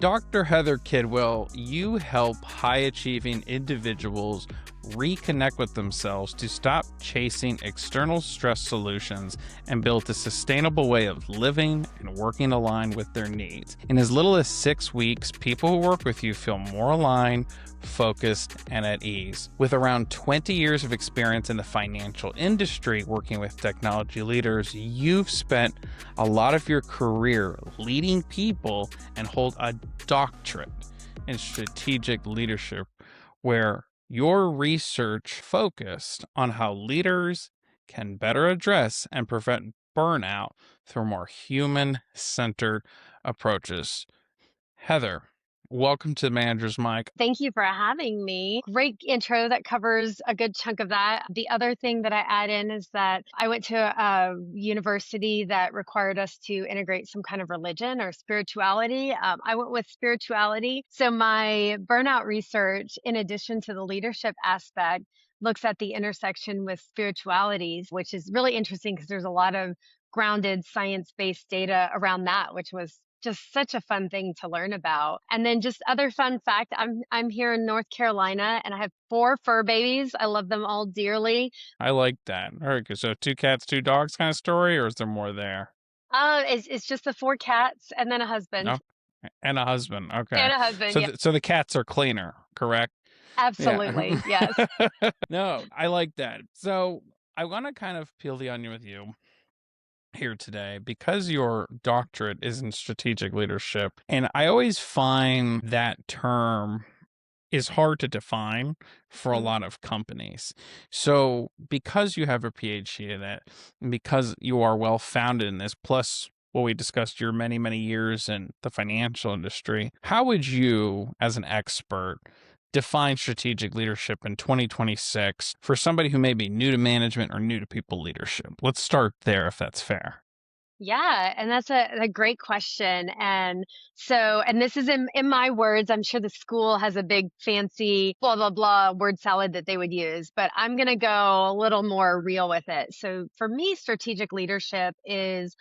Dr. Heather Kidwell, you help high achieving individuals reconnect with themselves to stop chasing external stress solutions and build a sustainable way of living and working aligned with their needs. In as little as 6 weeks, people who work with you feel more aligned, focused, and at ease. With around 20 years of experience in the financial industry working with technology leaders, you've spent a lot of your career leading people and hold a doctorate in strategic leadership, where your research focused on how leaders can better address and prevent burnout through more human-centered approaches. Heather, welcome to the Manager's Mic. Thank you for having me. Great intro that covers a good chunk of that. The other thing that I add in is that I went to a university that required us to integrate some kind of religion or spirituality. I went with spirituality. So my burnout research, in addition to the leadership aspect, looks at the intersection with spiritualities, which is really interesting because there's a lot of grounded science-based data around that, which was just such a fun thing to learn about. And then just other fun fact, I'm here in North Carolina and I have 4 fur babies. I love them all dearly. I like that. All right, so 2 cats, 2 dogs kind of story, or is there more there? It's just the 4 cats and then a No, husband. and a husband. Okay, And a husband, so yeah. so the cats are cleaner, correct? Yeah. Absolutely. Yes. No, I like that. So I want to kind of peel the onion with you here today because your doctorate is in strategic leadership. And I always find that term is hard to define for a Mhm. lot of companies. So because you have a PhD in it, and because you are well founded in this, plus what we discussed your many, many years in the financial industry, how would you, as an expert, define strategic leadership in 2026 for somebody who may be new to management or new to people leadership? Let's start there if that's fair. Yeah, and that's a great question. And this is in my words. I'm sure the school has a big fancy blah blah blah word salad that they would use, but I'm going to go a little more real with it. So for me, strategic leadership is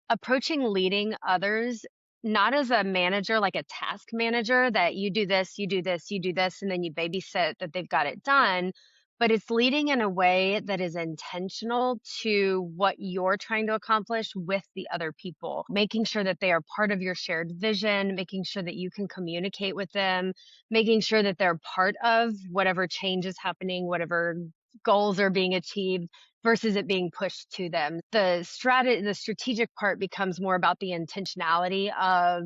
approaching leading others not as a manager, like a task manager that you do this, you do this, you do this, and then you babysit that they've got it done. But it's leading in a way that is intentional to what you're trying to accomplish with the other people, making sure that they are part of your shared vision, making sure that you can communicate with them, making sure that they're part of whatever change is happening, whatever goals are being achieved versus it being pushed to them. The strategic part becomes more about the intentionality of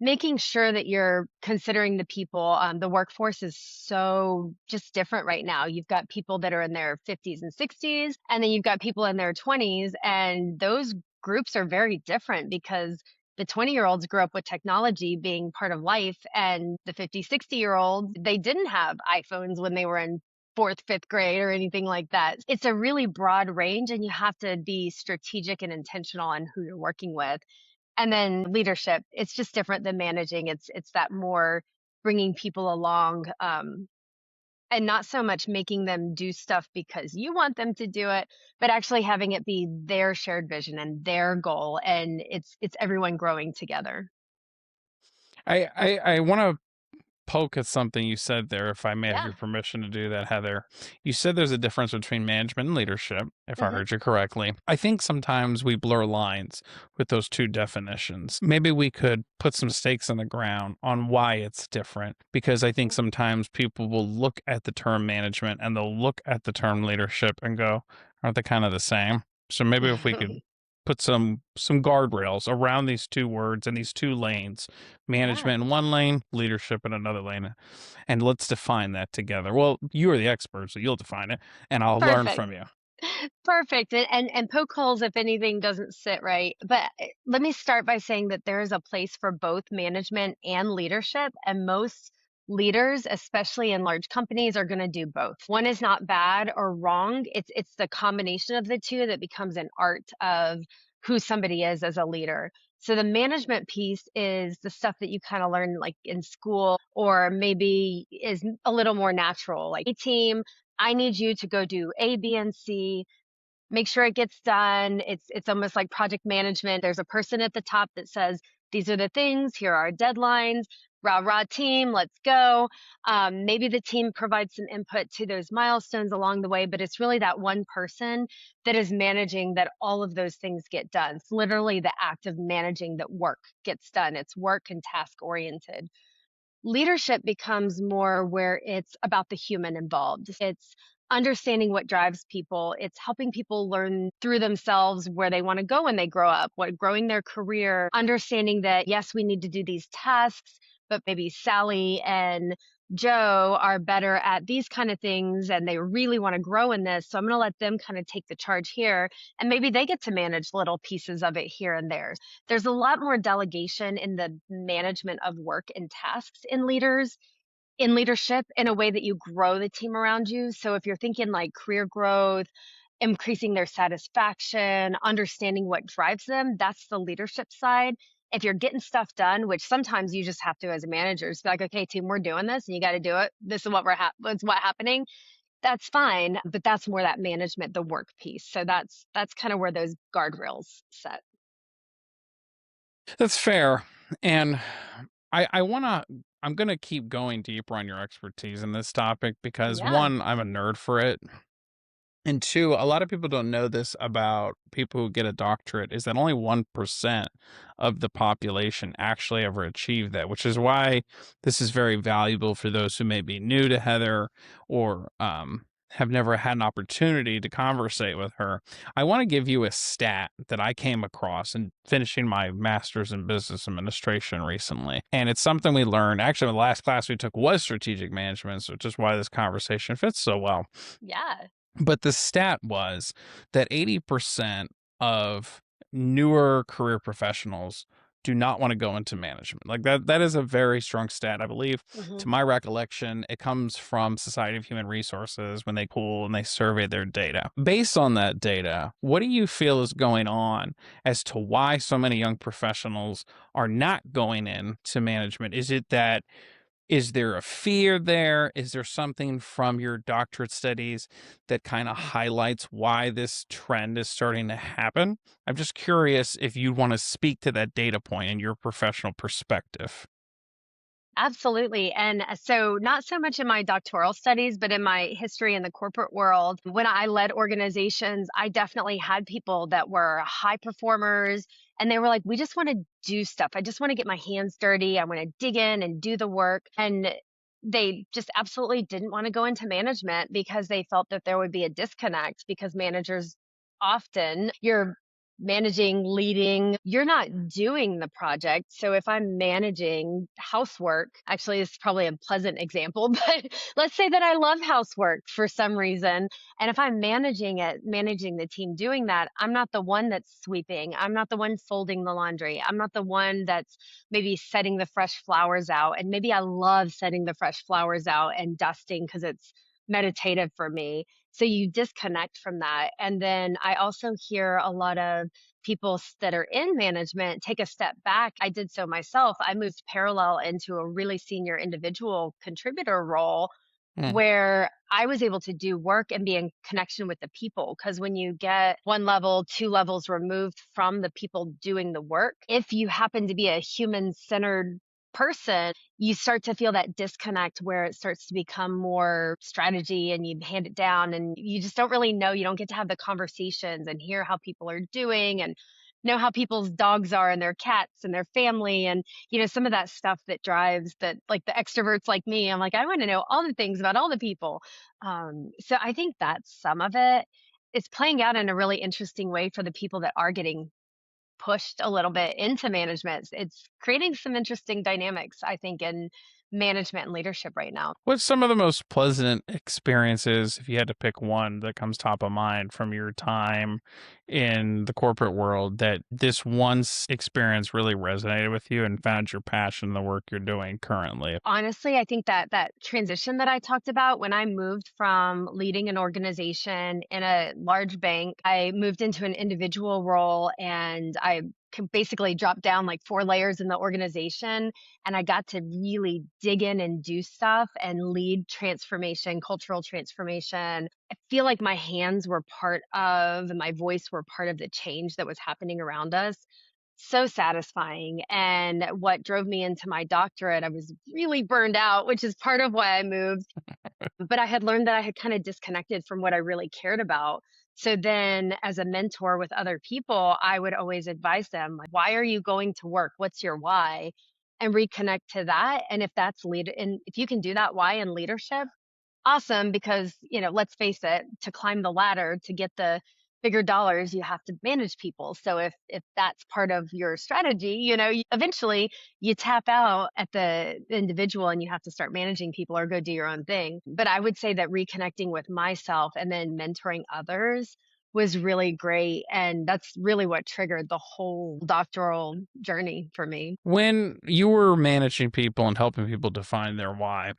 making sure that you're considering the people. The workforce is so just different right now. You've got people that are in their 50s and 60s, and then you've got people in their 20s, and those groups are very different because the 20-year-olds grew up with technology being part of life, and the 50, 60-year-olds, they didn't have iPhones when they were in fourth, fifth grade or anything like that. It's a really broad range, and you have to be strategic and intentional on who you're working with. And then leadership, it's just different than managing. It's that more bringing people along, and not so much making them do stuff because you want them to do it, but actually having it be their shared vision and their goal, and it's everyone growing together. I want to poke at something you said there, if I may have Yeah. your permission to do that, Heather. You said there's a difference between management and leadership, if I Hmm. heard you correctly. I think sometimes we blur lines with those two definitions. Maybe we could put some stakes in the ground on why it's different, because I think sometimes people will look at the term management and they'll look at the term leadership and go, aren't they kind of the same? So maybe if we could put some guardrails around these two words and these two lanes, Yeah. management in one lane, leadership in another lane, and let's define that together. Well, you are the expert, so you'll define it and I'll learn Perfect. from you. Perfect. And poke holes if anything doesn't sit right. But let me start by saying that there is a place for both management and leadership. And most leaders, especially in large companies, are going to do both. One is not bad or wrong. It's the combination of the two that becomes an art of who somebody is as a leader. So the management piece is the stuff that you kind of learn like in school or maybe is a little more natural, like a team. I need you to go do A, B, and C, make sure it gets done. It's almost like project management. There's a person at the top that says, these are the things, here are our deadlines, rah, rah team, let's go. Maybe the team provides some input to those milestones along the way, but it's really that one person that is managing that all of those things get done. It's literally the act of managing that work gets done. It's work and task oriented. Leadership becomes more where it's about the human involved. It's understanding what drives people. It's helping people learn through themselves where they want to go when they grow up, what growing their career, understanding that yes, we need to do these tasks, but maybe Sally and Joe are better at these kind of things and they really want to grow in this. So I'm going to let them kind of take the charge here. And maybe they get to manage little pieces of it here and there. There's a lot more delegation in the management of work and tasks in leadership in a way that you grow the team around you. So if you're thinking like career growth, increasing their satisfaction, understanding what drives them, that's the leadership side. If you're getting stuff done, which sometimes you just have to as a manager, just be like, okay, team, we're doing this and you got to do it. This is what's happening. That's fine. But that's more that management, the work piece. So that's kind of where those guardrails set. That's fair. And I wanna I'm gonna keep going deeper on your expertise in this topic because Yeah. one, I'm a nerd for it. And two, a lot of people don't know this about people who get a doctorate is that only 1% of the population actually ever achieve that, which is why this is very valuable for those who may be new to Heather or have never had an opportunity to conversate with her. I want to give you a stat that I came across in finishing my master's in business administration recently. And it's something we learned. Actually, the last class we took was strategic management, so which is why this conversation fits so well. Yeah. But the stat was that 80% of newer career professionals do not want to go into management. Like that is a very strong stat. I believe, Hmm. to my recollection, it comes from Society of Human Resources when they pool and they survey their data. Based on that data, what do you feel is going on as to why so many young professionals are not going into management? Is there a fear there? Is there something from your doctorate studies that kind of highlights why this trend is starting to happen? I'm just curious if you want to speak to that data point in your professional perspective. Absolutely. And so, not so much in my doctoral studies, but in my history in the corporate world, when I led organizations, I definitely had people that were high performers and they were like, we just want to do stuff. I just want to get my hands dirty. I want to dig in and do the work. And they just absolutely didn't want to go into management because they felt that there would be a disconnect because managers often you're managing, leading, you're not doing the project. So if I'm managing housework, actually, this is probably a pleasant example, but let's say that I love housework for some reason. And if I'm managing it, managing the team doing that, I'm not the one that's sweeping. I'm not the one folding the laundry. I'm not the one that's maybe setting the fresh flowers out. And maybe I love setting the fresh flowers out and dusting because it's meditative for me. So you disconnect from that. And then I also hear a lot of that are in management take a step back. I did so myself. I moved parallel into a really senior individual contributor role Mm. where I was able to do work and be in connection with the people. Because when you get one level, two levels removed from the people doing the work, if you happen to be a human centered person, you start to feel that disconnect where it starts to become more strategy and you hand it down and you just don't really know. You don't get to have the conversations and hear how people are doing and know how people's dogs are and their cats and their family and some of that stuff that drives that like the extroverts like me. I'm like, I want to know all the things about all the people. So I think that's some of it. It's playing out in a really interesting way for the people that are getting pushed a little bit into management. It's creating some interesting dynamics, I think, in management and leadership right now. What's some of the most pleasant experiences, if you had to pick one that comes top of mind from your time in the corporate world, that this experience really resonated with you and found your passion in the work you're doing currently? Honestly, I think that that transition that I talked about when I moved from leading an organization in a large bank, I moved into an individual role and I basically dropped down like 4 layers in the organization. And I got to really dig in and do stuff and lead transformation, cultural transformation. I feel like my hands were part of, and my voice were part of the change that was happening around us. so satisfying. And what drove me into my doctorate, I was really burned out, which is part of why I moved. But I had learned that I had kind of disconnected from what I really cared about. So then, as a mentor with other people, I would always advise them, like, why are you going to work? What's your why? And reconnect to that. And if that's and if you can do that why in leadership, awesome, because, let's face it, to climb the ladder, to get the bigger dollars, you have to manage people. So if that's part of your strategy, eventually you tap out at the individual and you have to start managing people or go do your own thing. But I would say that reconnecting with myself and then mentoring others was really great. And that's really what triggered the whole doctoral journey for me. When you were managing people and helping people define their why,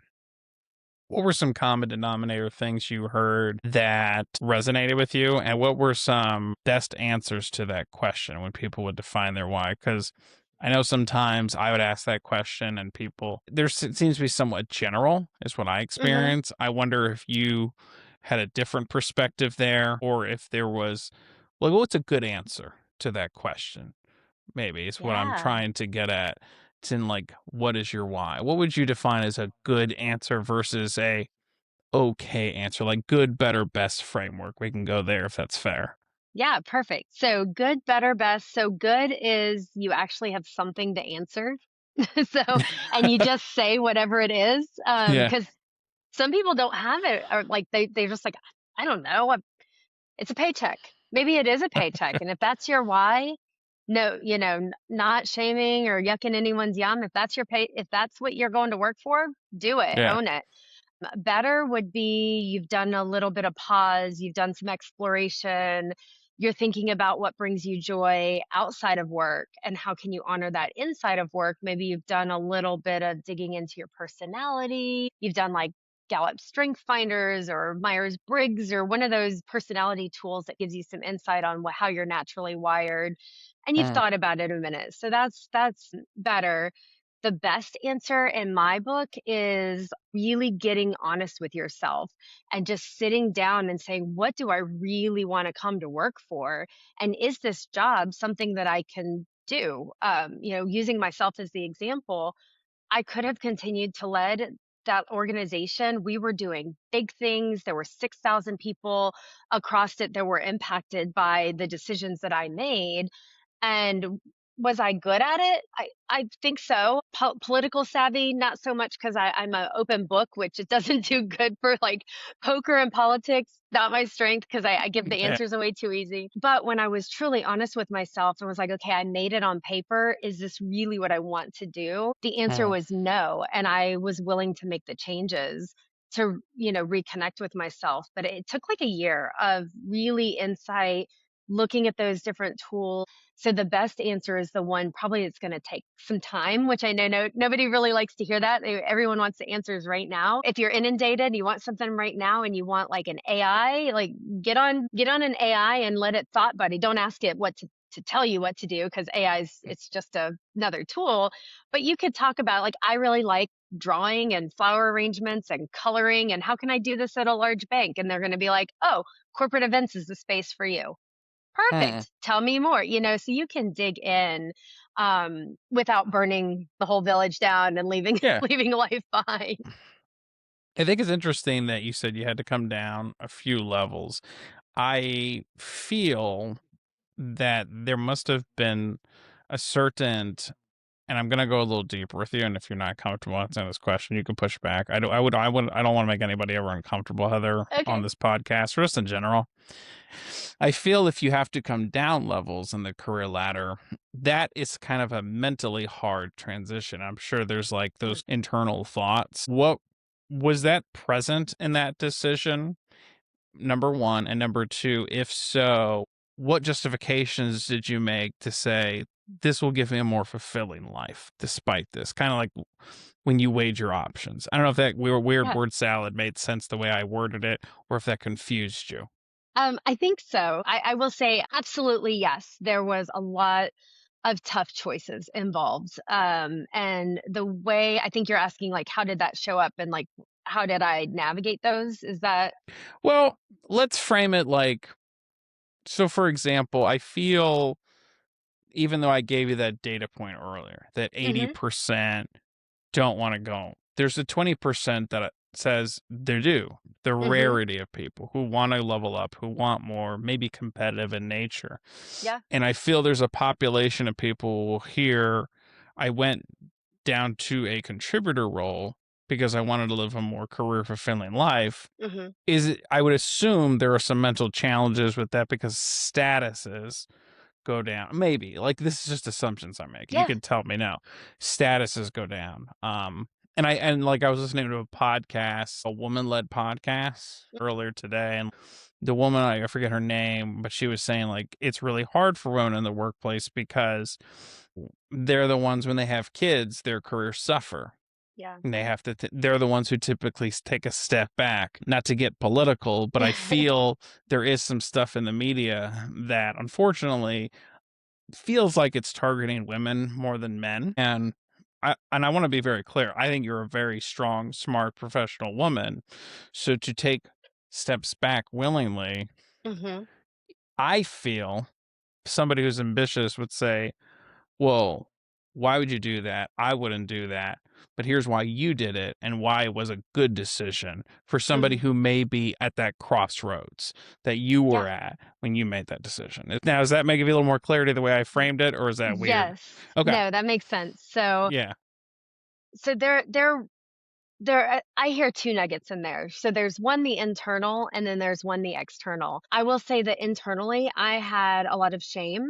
what were some common denominator things you heard that resonated with you? And what were some best answers to that question when people would define their why? Because I know sometimes I would ask that question and people, it seems to be somewhat general, is what I Hmm. experience. I wonder if you had a different perspective there or if there was, like, what's a good answer to that question? Maybe is what I'm Yeah. trying to get at. It's in like, what is your why? What would you define as a good answer versus a okay answer? Like good, better, best framework. We can go there if that's fair. Yeah, perfect. So good, better, best. So good is you actually have something to answer. So, and you just say whatever it is. Yeah. Because some people don't have it, or like they're just like, I don't know, it's a paycheck. Maybe it is a paycheck. And if that's your why, no, not shaming or yucking anyone's yum. If that's your if that's what you're going to work for, do it, Yeah. own it. Better would be you've done a little bit of pause, you've done some exploration, you're thinking about what brings you joy outside of work and how can you honor that inside of work. Maybe you've done a little bit of digging into your personality. You've done like Gallup Strength Finders or Myers Briggs or one of those personality tools that gives you some insight on how you're naturally wired. And you've Mm, thought about it a minute. So that's better. The best answer in my book is really getting honest with yourself and just sitting down and saying, what do I really want to come to work for? And is this job something that I can do? Using myself as the example, I could have continued to lead that organization. We were doing big things. There were 6,000 people across it that were impacted by the decisions that I made. And was I good at it? I think so. Political savvy, not so much because I'm an open book, which it doesn't do good for like poker and politics. Not my strength because I give the yeah. answers away too easy. But when I was truly honest with myself and was like, okay, I made it on paper. Is this really what I want to do? The answer Mm, was no. And I was willing to make the changes to, reconnect with myself. But it took like a year of really insight, looking at those different tools. So the best answer is the one probably it's going to take some time, which I know nobody really likes to hear that. Everyone wants the answers right now. If you're inundated, you want something right now and you want like an AI, like get on an AI and let it thought buddy. Don't ask it what to tell you what to do because it's just another tool. But you could talk about like I really like drawing and flower arrangements and coloring and how can I do this at a large bank? And they're going to be like, "Oh, corporate events is the space for you." mm. Perfect. Tell me more, so you can dig in, without burning the whole village down and leaving Yeah. leaving life behind. I think it's interesting that you said you had to come down a few levels. I feel that there must have been a certain, and I'm gonna go a little deeper with you. And if you're not comfortable answering this question, you can push back. I don't want to make anybody ever uncomfortable, Heather, on Okay. this podcast or just in general. I feel if you have to come down levels in the career ladder, that is kind of a mentally hard transition. I'm sure there's like Mm. those internal thoughts. What was that present in that decision? Number one. And number two, if so, what justifications did you make to say, this will give me a more fulfilling life despite this? Kind of like when you weighed your options. I don't know if that weird Yeah. word salad made sense the way I worded it or if that confused you. I think so. I will say absolutely yes. There was a lot of tough choices involved. And the way I think you're asking, like, how did that show up and like, how did I navigate those? Is that Well, let's frame it like, so for example, I feel even though I gave you that data point earlier, that Hmm. 80% don't want to go, there's a 20% that says they do. The Hmm. rarity of people who want to level up, who want more, maybe competitive in nature. Yeah. And I feel there's a population of people here. I went down to a contributor role because I wanted to live a more career fulfilling life. Hmm. I would assume there are some mental challenges with that because statuses go down. Maybe. Like, this is just assumptions I'm making. You Yeah. can tell me now. Statuses go down. And like I was listening to a podcast, a woman-led podcast earlier today, and the woman, I forget her name, but she was saying like it's really hard for women in the workplace because they're the ones, when they have kids, their careers suffer. Yeah. And they have to they're the ones who typically take a step back. Not to get political, but I feel there is some stuff in the media that unfortunately feels like it's targeting women more than men. And I want to be very clear. I think you're a very strong, smart, professional woman. So to take steps back willingly, Hmm. I feel somebody who's ambitious would say, "Whoa, why would you do that? I wouldn't do that. But here's why you did it and why it was a good decision for somebody Hmm. who may be at that crossroads that you Yeah. were at when you made that decision." Now, does that make it a little more clarity the way I framed it, or is that weird? Yes. Okay. No, that makes sense. So, Yeah. so I hear two nuggets in there. So there's one, the internal, and then there's one, the external. I will say that internally, I had a lot of shame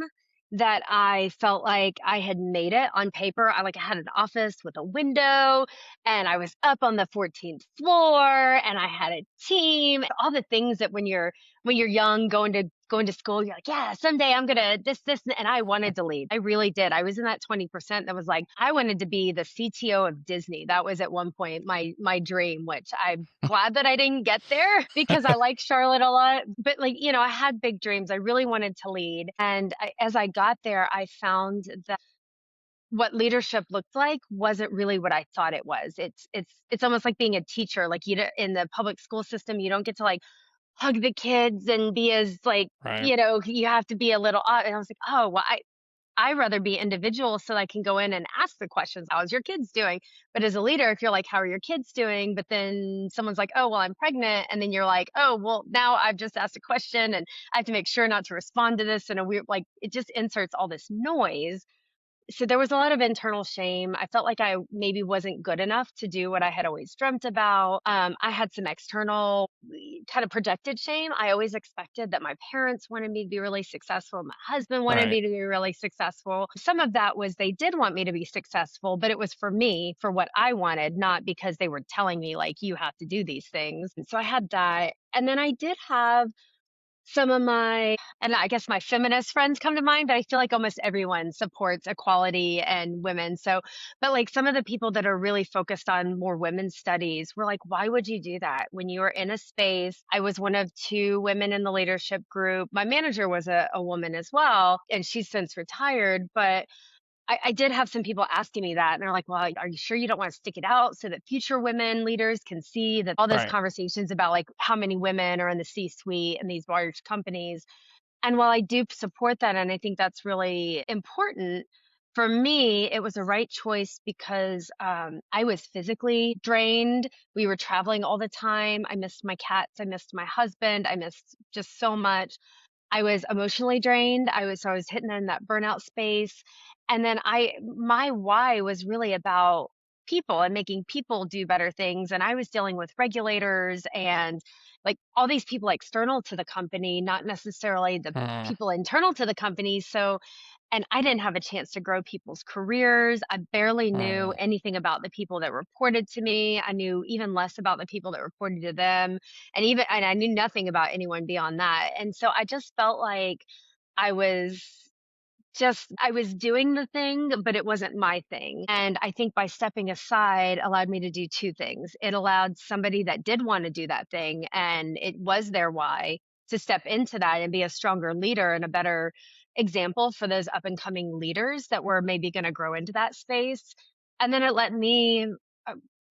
that I felt like I had made it on paper. I had an office with a window and I was up on the 14th floor and I had a team, all the things that when you're young going to school, you're like, yeah, someday I'm gonna this, and I wanted to lead. I really did. I was in that 20% that was like, I wanted to be the CTO of Disney. That was at one point my dream, which I'm glad that I didn't get there because I like Charlotte a lot. But I had big dreams. I really wanted to lead. And as I got there, I found that what leadership looked like wasn't really what I thought it was. It's almost like being a teacher. Like in the public school system, you don't get to hug the kids and be as Right. you have to be a little odd. And I was like, oh, well, I rather be individual so I can go in and ask the questions. How's your kids doing? But as a leader, if you're like, how are your kids doing? But then someone's like, oh, well, I'm pregnant. And then you're like, oh, well, now I've just asked a question and I have to make sure not to respond to this in a weird, it just inserts all this noise. So there was a lot of internal shame. I felt like I maybe wasn't good enough to do what I had always dreamt about. I had some external kind of projected shame. I always expected that my parents wanted me to be really successful. My husband wanted Right. me to be really successful. Some of that was they did want me to be successful, but it was for me, for what I wanted, not because they were telling me, you have to do these things. And so I had that. And then I did have some of and I guess my feminist friends come to mind, but I feel like almost everyone supports equality and women. So, but some of the people that are really focused on more women's studies were like, why would you do that when you were in a space? I was one of two women in the leadership group. My manager was a woman as well, and she's since retired, but I did have some people asking me that, and they're like, "Well, are you sure you don't want to stick it out so that future women leaders can see that all those Right. conversations about how many women are in the C-suite in these large companies?" And while I do support that, and I think that's really important, for me, it was a right choice because I was physically drained. We were traveling all the time. I missed my cats. I missed my husband. I missed just so much. I was emotionally drained. I was hitting in that burnout space. And then my why was really about people and making people do better things. And I was dealing with regulators and all these people external to the company, not necessarily the Mm, people internal to the company. So, and I didn't have a chance to grow people's careers. I barely knew mm, anything about the people that reported to me. I knew even less about the people that reported to them. And I knew nothing about anyone beyond that. And so I just felt like I was I was doing the thing, but it wasn't my thing. And I think by stepping aside allowed me to do two things. It allowed somebody that did want to do that thing and it was their why to step into that and be a stronger leader and a better example for those up and coming leaders that were maybe going to grow into that space. And then it let me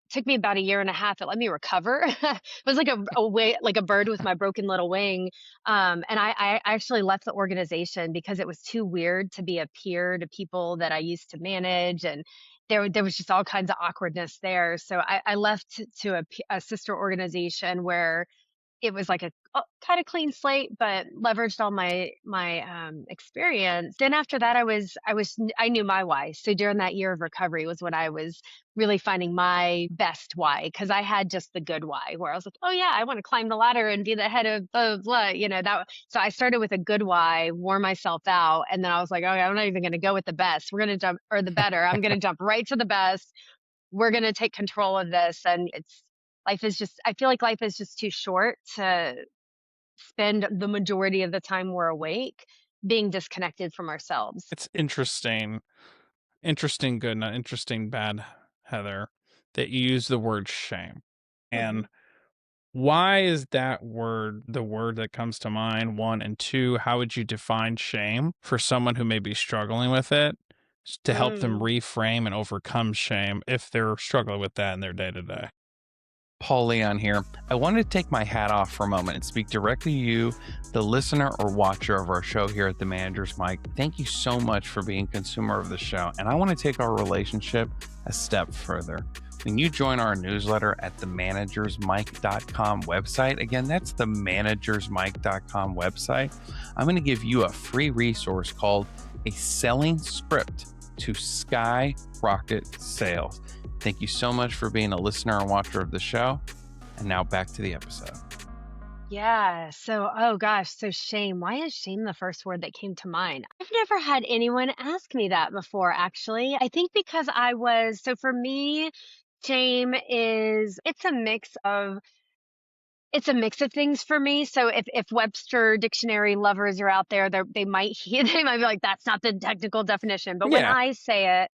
took me about a year and a half. It let me recover. It was like a way, like a bird with my broken little wing. And I actually left the organization because it was too weird to be a peer to people that I used to manage. And there was just all kinds of awkwardness there. So I left to a sister organization where it was like a kind of clean slate, but leveraged all my experience. Then after that, I knew my why. So during that year of recovery was when I was really finding my best why, because I had just the good why, where I was like, oh yeah, I want to climb the ladder and be the head of blah blah, blah. That. So I started with a good why, wore myself out, and then I was like, okay, I'm not even going to go with the best. We're going to jump, or the better. I'm going to jump right to the best. We're going to take control of this, and life is just, I feel like life is just too short to spend the majority of the time we're awake being disconnected from ourselves. It's interesting. Interesting good, not interesting bad, Heather, that you use the word shame. Hmm. And why is that word the word that comes to mind? One, and two, how would you define shame for someone who may be struggling with it to help them Mm. reframe and overcome shame if they're struggling with that in their day to day? Paul Leon here. I wanted to take my hat off for a moment and speak directly to you, the listener or watcher of our show here at the Manager's Mic. Thank you so much for being a consumer of the show. And I want to take our relationship a step further. When you join our newsletter at the managersmic.com website, again, that's the managersmic.com website, I'm going to give you a free resource called A Selling Script to Skyrocket Sales. Thank you so much for being a listener and watcher of the show. And now back to the episode. Yeah. So, oh gosh. So, shame. Why is shame the first word that came to mind? I've never had anyone ask me that before, actually. I think because so for me, shame it's a mix of things for me. So if Webster dictionary lovers are out there, they might they might be like, that's not the technical definition. But when Yeah. I say it,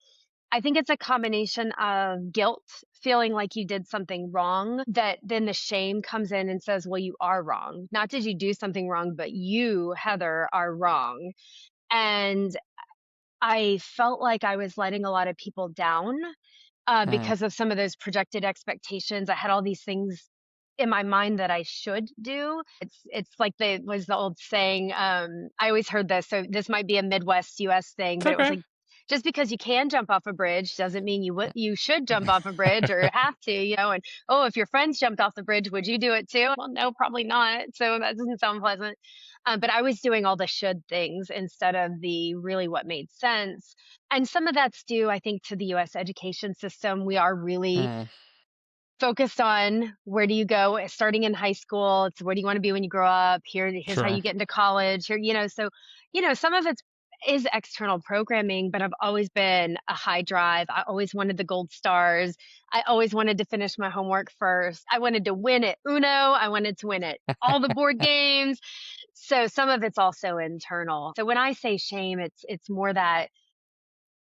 I think it's a combination of guilt, feeling like you did something wrong, that then the shame comes in and says, well, you are wrong. Not did you do something wrong, but you, Heather, are wrong. And I felt like I was letting a lot of people down Mm, because of some of those projected expectations. I had all these things in my mind that I should do. It's like the old saying. I always heard this, so this might be a Midwest U.S. thing, it's but it was okay. like, just because you can jump off a bridge doesn't mean you should jump off a bridge or have to, And oh, if your friends jumped off the bridge, would you do it too? Well, no, probably not. So that doesn't sound pleasant. But I was doing all the should things instead of the really what made sense. And some of that's due, I think, to the US education system. We are really Mm, focused on where do you go starting in high school. It's where do you want to be when you grow up? Here's how true. you get into college. So, some of it is external programming, but I've always been a high drive. I always wanted the gold stars. I always wanted to finish my homework first. I wanted to win at Uno. I wanted to win at all the board games. So some of it's also internal. So when I say shame, it's more that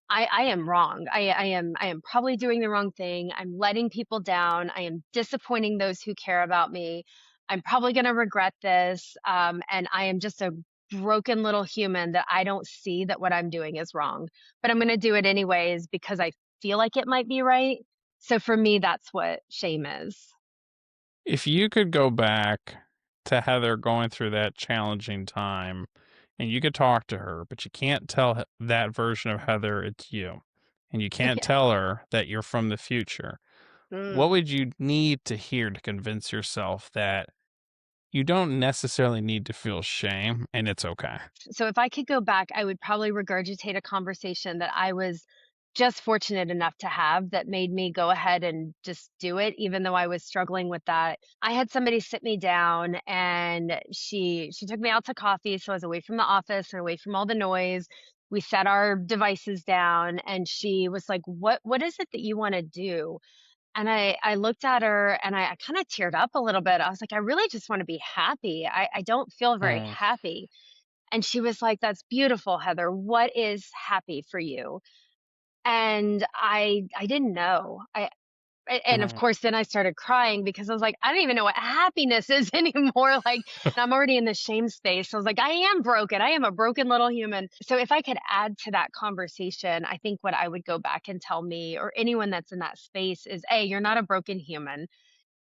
I am wrong. I am probably doing the wrong thing. I'm letting people down. I am disappointing those who care about me. I'm probably going to regret this. And I am just a broken little human that I don't see that what I'm doing is wrong, but I'm going to do it anyways because I feel like it might be right. So for me, that's what shame is. If you could go back to Heather going through that challenging time and you could talk to her, but you can't tell that version of Heather it's you, and you can't Yeah. tell her that you're from the future, what Mm. would you need to hear to convince yourself that you don't necessarily need to feel shame and it's okay? So if I could go back, I would probably regurgitate a conversation that I was just fortunate enough to have that made me go ahead and just do it, even though I was struggling with that. I had somebody sit me down and she took me out to coffee. So I was away from the office and away from all the noise. We set our devices down and she was like, what is it that you want to do? And I looked at her and I kind of teared up a little bit. I was like, I really just want to be happy. I don't feel very Mm, happy. And she was like, "That's beautiful, Heather. What is happy for you?" And I didn't know. And of Mhm. course, then I started crying because I was like, I don't even know what happiness is anymore. Like, I'm already in the shame space. I was like, I am broken. I am a broken little human. So, if I could add to that conversation, I think what I would go back and tell me or anyone that's in that space is, A, you're not a broken human.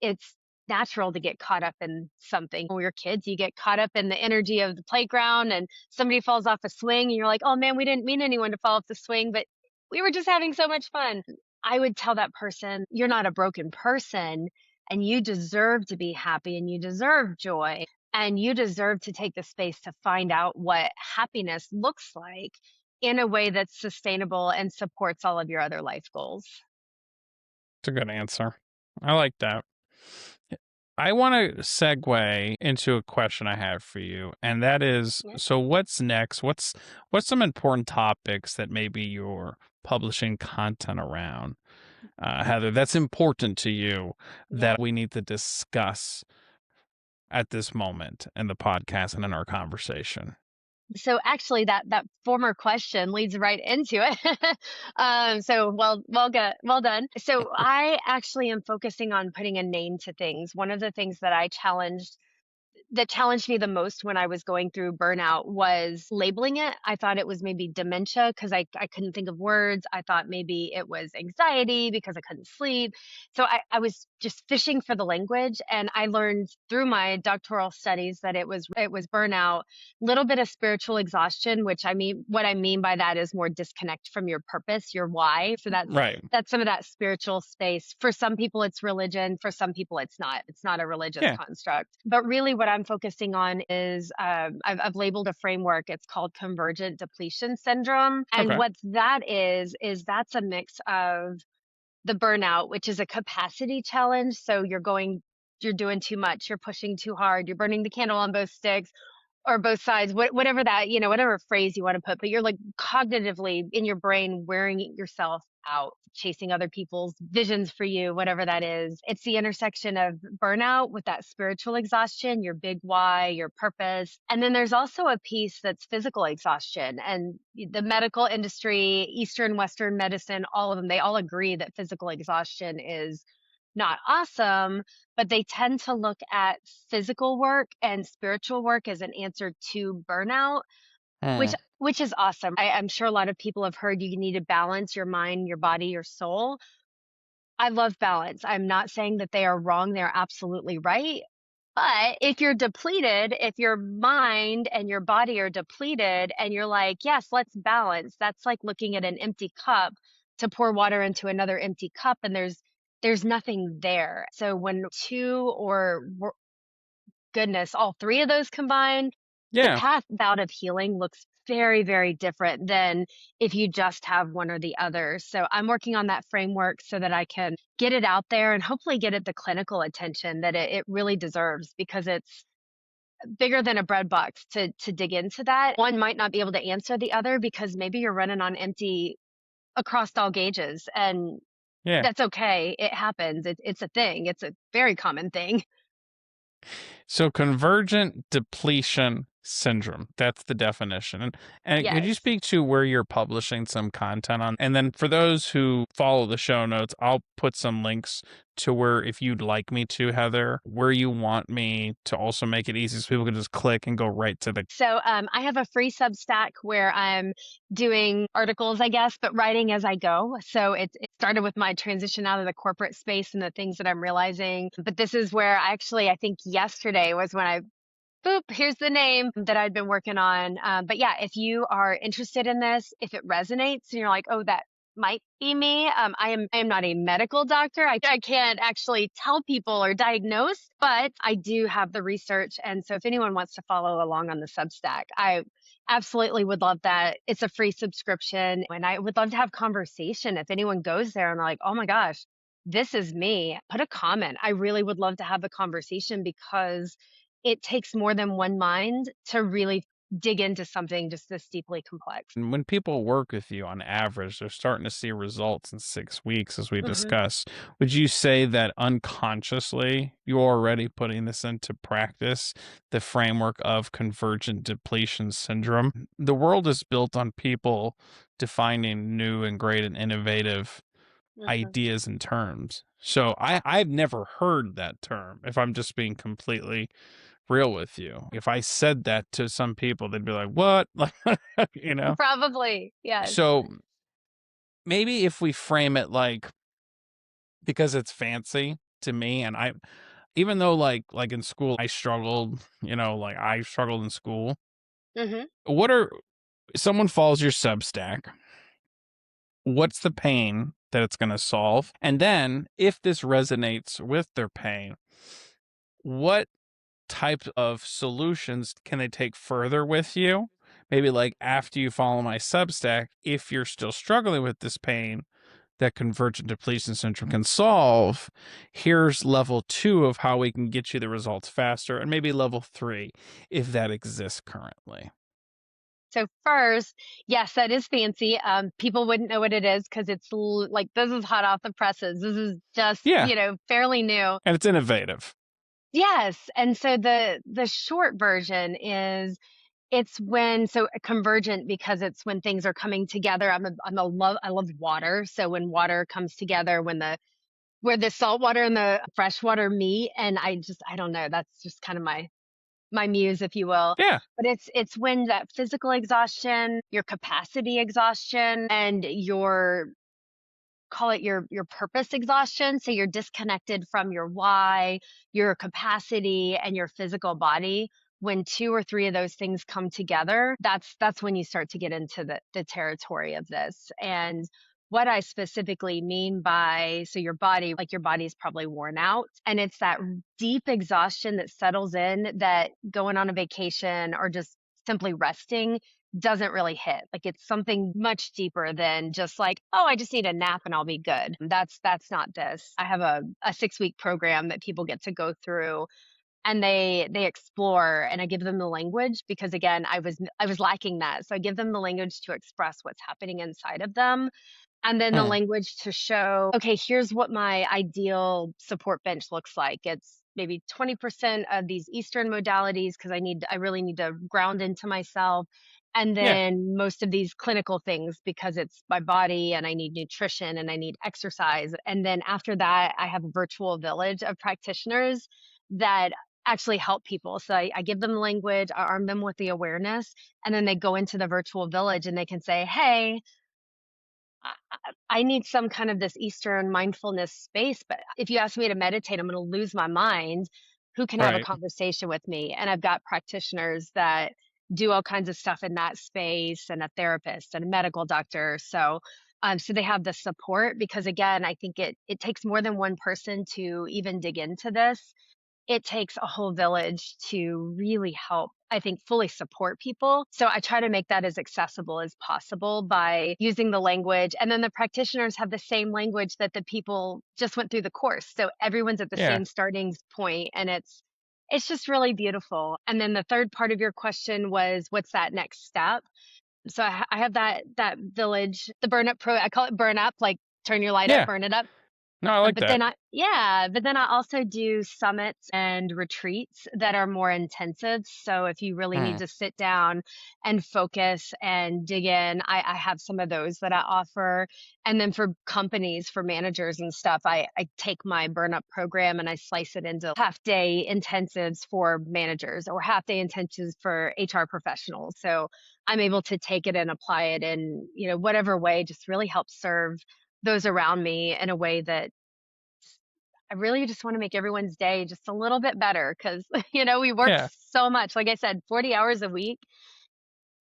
It's natural to get caught up in something. When we're kids, you get caught up in the energy of the playground and somebody falls off a swing and you're like, oh man, we didn't mean anyone to fall off the swing, but we were just having so much fun. I would tell that person, you're not a broken person and you deserve to be happy and you deserve joy and you deserve to take the space to find out what happiness looks like in a way that's sustainable and supports all of your other life goals. It's a good answer. I like that. I want to segue into a question I have for you, and that is, Yeah. so what's next? What's some important topics that maybe you're publishing content around, Heather, that's important to you Yeah. that we need to discuss at this moment in the podcast and in our conversation? So actually that former question leads right into it. So well done. So I actually am focusing on putting a name to things. One of the things that challenged me the most when I was going through burnout was labeling it. I thought it was maybe dementia because I couldn't think of words. I thought maybe it was anxiety because I couldn't sleep. So I was just fishing for the language. And I learned through my doctoral studies that it was burnout, little bit of spiritual exhaustion, which I mean what I mean by that is more disconnect from your purpose, your why. So Right. that's some of that spiritual space. For some people, it's religion. For some people, it's not. It's not a religious Yeah. construct. But really, what I'm focusing on is I've labeled a framework. It's called Convergent Depletion Syndrome. And Okay. what that is that's a mix of the burnout, which is a capacity challenge. So you're doing too much, you're pushing too hard, you're burning the candle on both sticks or both sides, whatever that, whatever phrase you want to put, but you're like cognitively in your brain wearing yourself out, chasing other people's visions for you, whatever that is. It's the intersection of burnout with that spiritual exhaustion, your big why, your purpose. And then there's also a piece that's physical exhaustion. And the medical industry, Eastern, Western medicine, all of them, they all agree that physical exhaustion is not awesome, but they tend to look at physical work and spiritual work as an answer to burnout, which Mm. which is awesome. I'm sure a lot of people have heard you need to balance your mind, your body, your soul. I love balance. I'm not saying that they are wrong. They're absolutely right. But if you're depleted, if your mind and your body are depleted and you're like, yes, let's balance, that's like looking at an empty cup to pour water into another empty cup and there's nothing there. So when two or goodness, all three of those combined, the Yeah. path out of healing looks very, very different than if you just have one or the other. So I'm working on that framework so that I can get it out there and hopefully get it the clinical attention that it really deserves because it's bigger than a bread box to dig into that. One might not be able to answer the other because maybe you're running on empty across all gauges and Yeah. that's okay. It happens. It's a thing. It's a very common thing. So convergent depletion syndrome, that's the definition. And could you Yes. speak to where you're publishing some content on? And then for those who follow the show notes, I'll put some links to where, if you'd like me to, Heather, where you want me to also make it easy so people can just click and go right to the. So I have a free Substack where I'm doing articles, I guess, but writing as I go. So it started with my transition out of the corporate space and the things that I'm realizing. But this is where I think yesterday was when I boop, here's the name that I'd been working on. But yeah, if you are interested in this, if it resonates and you're like, oh, that might be me. I am not a medical doctor. I can't actually tell people or diagnose, but I do have the research. And so if anyone wants to follow along on the Substack, I absolutely would love that. It's a free subscription and I would love to have conversation. If anyone goes there and they're like, oh my gosh, this is me, put a comment. I really would love to have the conversation because it takes more than one mind to really dig into something just this deeply complex. And when people work with you on average, they're starting to see results in 6 weeks, as we hmm discussed. Would you say that unconsciously you're already putting this into practice, the framework of convergent depletion syndrome? The world is built on people defining new and great and innovative Mhm. ideas and terms. So I've never heard that term, if I'm just being completely real with you. If I said that to some people, they'd be like, "What?" Like, you know? Probably, yes. So maybe if we frame it like, because it's fancy to me, and I, even though like in school I struggled, like I struggled in school. Mhm. What are Someone follows your Substack, what's the pain that it's going to solve? And then if this resonates with their pain, what types of solutions can they take further with you? Maybe like after you follow my Substack, if you're still struggling with this pain that convergent depletion syndrome can solve, here's level 2 of how we can get you the results faster, and maybe level 3 if that exists currently. So first, yes, that is fancy. People wouldn't know what it is because like this is hot off the presses. This is just, Yeah, fairly new. and it's innovative. Yes, and so the short version is it's when so convergent because it's when things are coming together. I love water. So when water comes together, where the salt water and the fresh water meet, and I don't know, that's just kind of my muse, if you will. Yeah, But it's when that physical exhaustion, your capacity exhaustion, and your call it your purpose exhaustion. So you're disconnected from your why, your capacity, and your physical body. When two or three of those things come together, that's when you start to get into the territory of this. And what I specifically mean by so your body, like your body's probably worn out, and it's that deep exhaustion that settles in that going on a vacation or just simply resting doesn't really hit. Like it's something much deeper than just like, oh, I just need a nap and I'll be good. That's not this. I have a 6-week program that people get to go through and they explore and I give them the language because again, I was lacking that. So I give them the language to express what's happening inside of them and then the mm, language to show, okay, here's what my ideal support bench looks like. It's maybe 20% of these Eastern modalities because I really need to ground into myself. And yeah, then most of these clinical things because it's my body and I need nutrition and I need exercise. And then after that, I have a virtual village of practitioners that actually help people. So I give them the language, I arm them with the awareness, and then they go into the virtual village and they can say, hey, I need some kind of this Eastern mindfulness space, but if you ask me to meditate, I'm going to lose my mind. Who can have a right. conversation with me? And I've got practitioners that do all kinds of stuff in that space, and a therapist and a medical doctor. So they have the support because again, I think it takes more than one person to even dig into this. It takes a whole village to really help, I think, fully support people. So I try to make that as accessible as possible by using the language. And then the practitioners have the same language that the people just went through the course. So everyone's at the Yeah, same starting point and it's just really beautiful. And then the third part of your question was what's that next step? So I have that village, the burn up pro, I call it burn up, like turn your light up, yeah. burn it up. No, I like But that. then I also do summits and retreats that are more intensive. So if you really need Mm, to sit down and focus and dig in, I have some of those that I offer. And then for companies, for managers and stuff, I take my burn up program and I slice it into half day intensives for managers or half day intensives for HR professionals. So I'm able to take it and apply it in, whatever way just really helps serve those around me in a way that I really just want to make everyone's day just a little bit better because, we work yeah, so much. Like I said, 40 hours a week.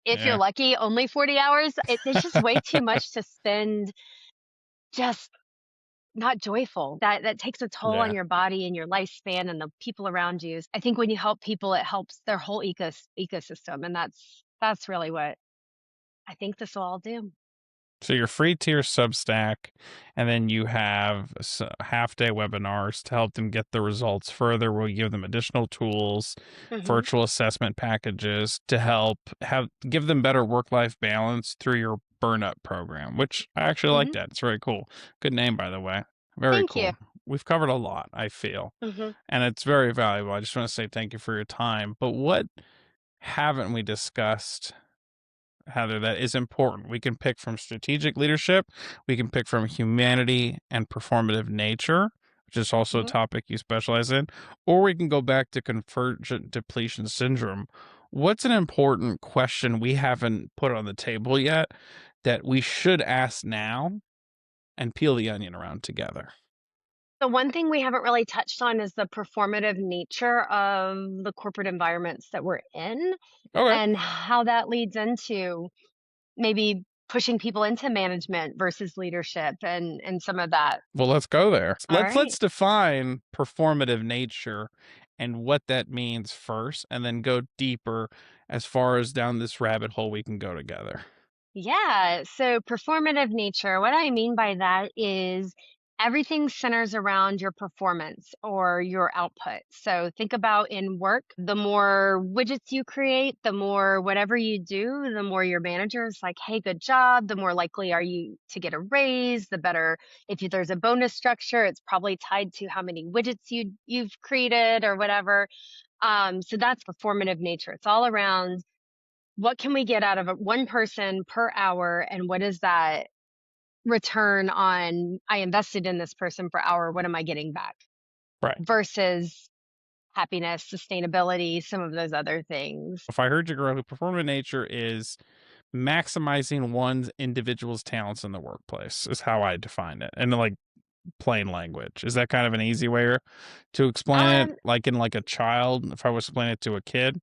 If you're yeah, lucky, only 40 hours. It's just way too much to spend just not joyful. That takes a toll on yeah. your body and your lifespan and the people around you. I think when you help people, it helps their whole ecosystem. And that's really what I think this will all do. So your free tier Substack, and then you have half-day webinars to help them get the results further. We'll give them additional tools, Hmm. virtual assessment packages to help give them better work-life balance through your BurnUP program, which I actually like Hmm. that. It's very cool. Good name, by the way. Very Thank you. cool. We've covered a lot, I feel, Hmm. and it's very valuable. I just want to say thank you for your time. But what haven't we discussed Heather, that is important. We can pick from strategic leadership, we can pick from humanity and performative nature, which is also a Mhm. topic you specialize in, or we can go back to convergent depletion syndrome. What's an important question we haven't put on the table yet that we should ask now and peel the onion around together? The one thing we haven't really touched on is the performative nature of the corporate environments that we're in Okay. and how that leads into maybe pushing people into management versus leadership and some of that. Well, let's go there. All Let's right. define performative nature and what that means first, and then go deeper as far as down this rabbit hole we can go together. Yeah. So, performative nature, what I mean by that is everything centers around your performance or your output. So, think about in work, the more widgets you create, the more whatever you do, the more your manager is like, hey, good job. The more likely are you to get a raise, the better. If there's a bonus structure, it's probably tied to how many widgets you've created or whatever. So, that's performative nature. It's all around what can we get out of one person per hour and what is that return on I invested in this person per hour, what am I getting back Right. versus happiness, sustainability, some of those other things. If I heard you correctly, performative nature is maximizing one's individual's talents in the workplace, is how I define it. And like plain language. Is that kind of an easy way to explain it? um Like in like a child, if I was explaining it to a kid?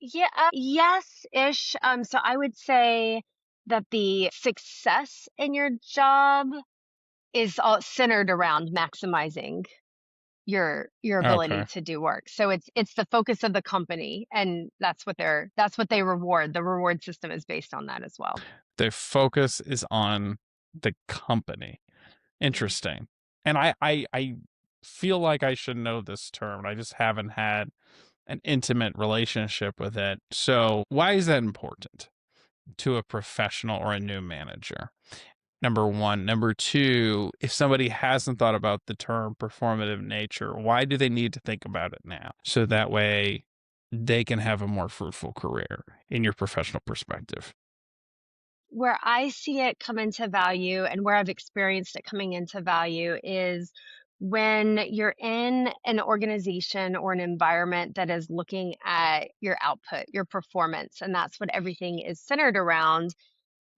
yeah, yes ish. So I would say that the success in your job is all centered around maximizing your ability Okay. to do work. So it's the focus of the company, and that's what they reward. The reward system is based on that as well. The focus is on the company. Mhm. Interesting. And I feel like I should know this term, and I just haven't had an intimate relationship with it. So, why is that important to a professional or a new manager? Number one. Number two, if somebody hasn't thought about the term performative nature, why do they need to think about it now? So that way they can have a more fruitful career in your professional perspective. Where I see it come into value and where I've experienced it coming into value is when you're in an organization or an environment that is looking at your output, your performance, and that's what everything is centered around.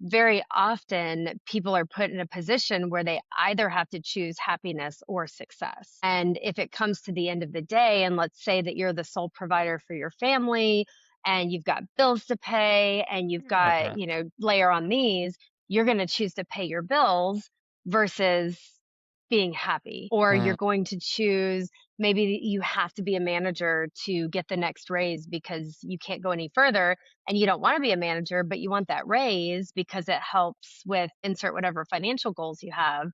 Very often people are put in a position where they either have to choose happiness or success. And if it comes to the end of the day, and let's say that you're the sole provider for your family and you've got bills to pay and you've got, Okay. layer on these, you're going to choose to pay your bills versus being happy. Or Hmm. you're going to choose maybe you have to be a manager to get the next raise because you can't go any further and you don't want to be a manager, but you want that raise because it helps with insert whatever financial goals you have.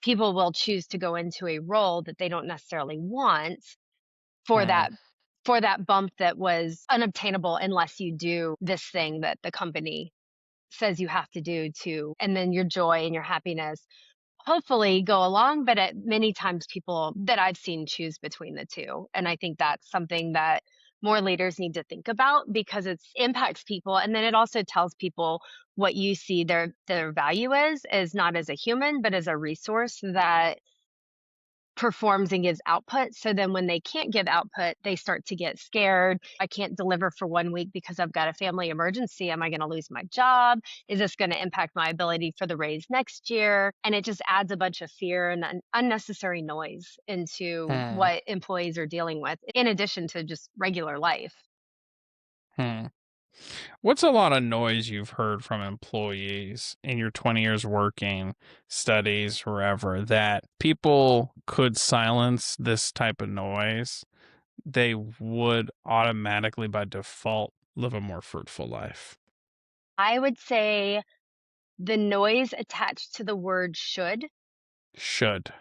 People will choose to go into a role that they don't necessarily want for Hmm. that bump that was unobtainable unless you do this thing that the company says you have to do to, and then your joy and your happiness hopefully go along, but at many times people that I've seen choose between the 2, and I think that's something that more leaders need to think about because it impacts people, and then it also tells people what you see their value is not as a human, but as a resource that performs and gives output. So then when they can't give output, they start to get scared. I can't deliver for 1 week because I've got a family emergency. Am I going to lose my job? Is this going to impact my ability for the raise next year? And it just adds a bunch of fear and unnecessary noise into Hmm. what employees are dealing with, in addition to just regular life. Hmm. What's a lot of noise you've heard from employees in your 20 years working, studies, wherever, that people could silence this type of noise? They would automatically, by default, live a more fruitful life. I would say the noise attached to the word should. Should.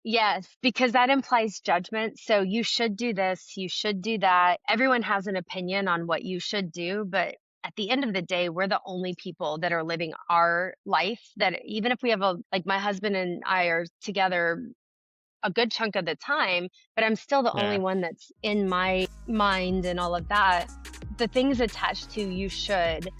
Yes, because that implies judgment. So you should do this, you should do that. Everyone has an opinion on what you should do, but at the end of the day, we're the only people that are living our life that even if we have like my husband and I are together a good chunk of the time, but I'm still the only Yeah. one that's in my mind and all of that. The things attached to you should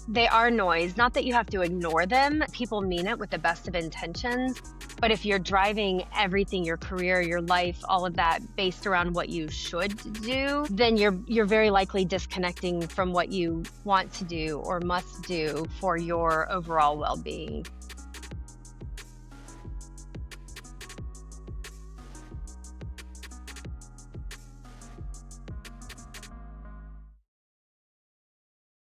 They are noise. Not that you have to ignore them. People mean it with the best of intentions. But if you're driving everything, your career, your life, all of that based around what you should do, then you're very likely disconnecting from what you want to do or must do for your overall well-being.